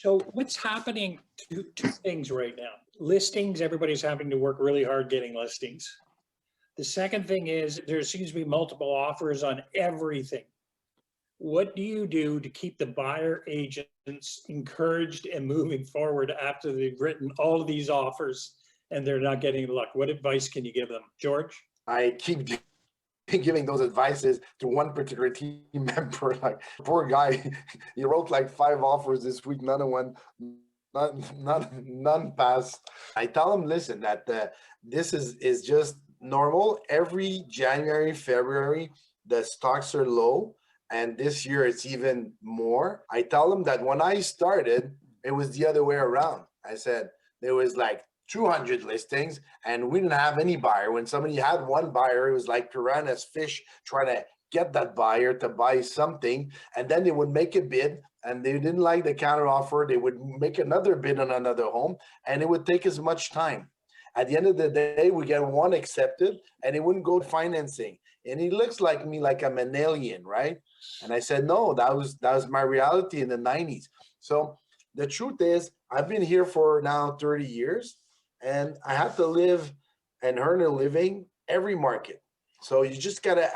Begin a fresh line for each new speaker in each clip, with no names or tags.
So what's happening to two things right now? Listings, everybody's having to work really hard getting listings. The second thing is there seems to be multiple offers on everything. What do you do to keep the buyer agents encouraged and moving forward after they've written all of these offers and they're not getting luck? What advice can you give them? George?
I keep giving those advices to one particular team member. Like, poor guy, he wrote like 5 offers this week, none passed. I tell him, listen, that this is just normal. Every January, February, the stocks are low, and this year it's even more. I tell them that when I started, it was the other way around. I said there was like 200 listings and we didn't have any buyer. When somebody had one buyer, it was like piranha's fish trying to get that buyer to buy something, and then they would make a bid and they didn't like the counter offer. They would make another bid on another home, and it would take as much time. At the end of the day, we get one accepted and it wouldn't go to financing. And he looks like me like I'm an alien, right? And I said, no, that was my reality in the 90s. So the truth is, I've been here for now 30 years, and I have to live and earn a living every market. So you just got to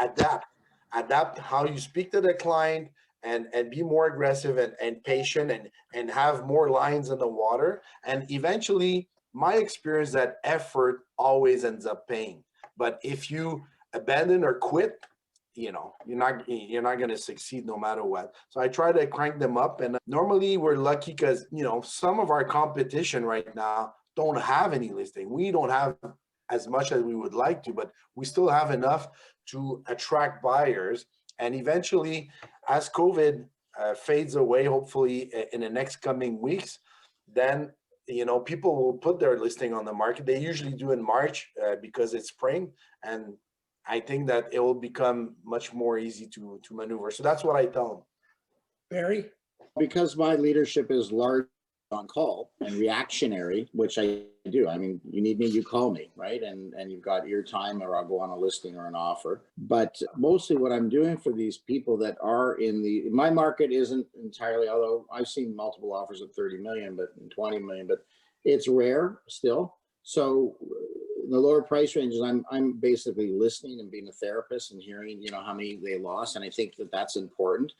adapt how you speak to the client, and be more aggressive and patient, and have more lines in the water. And eventually, my experience, that effort always ends up paying. But if you abandon or quit, you're not going to succeed no matter what. So I try to crank them up, and normally we're lucky because some of our competition right now don't have any listing. We don't have as much as we would like to, but we still have enough to attract buyers. And eventually, as COVID fades away, hopefully in the next coming weeks, then people will put their listing on the market. They usually do in March because it's spring, and I think that it will become much more easy to maneuver. So that's what I tell them.
Barry?
Because my leadership is large on call and reactionary, which I do. I mean, you need me, you call me, right? And you've got ear time, or I'll go on a listing or an offer. But mostly what I'm doing for these people that are in my market isn't entirely, although I've seen multiple offers of 30 million, but 20 million, but it's rare still. So the lower price ranges, I'm basically listening and being a therapist and hearing, how many they lost. And I think that that's important.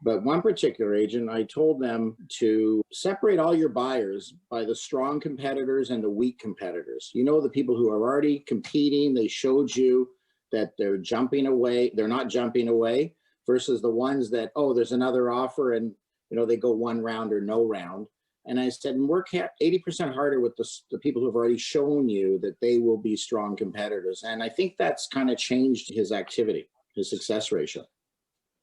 But one particular agent, I told them to separate all your buyers by the strong competitors and the weak competitors. The people who are already competing, they showed you that they're jumping away. They're not jumping away, versus the ones that, there's another offer, and, they go one round or no round. And I said, work 80% harder with the people who have already shown you that they will be strong competitors. And I think that's kind of changed his activity, his success ratio.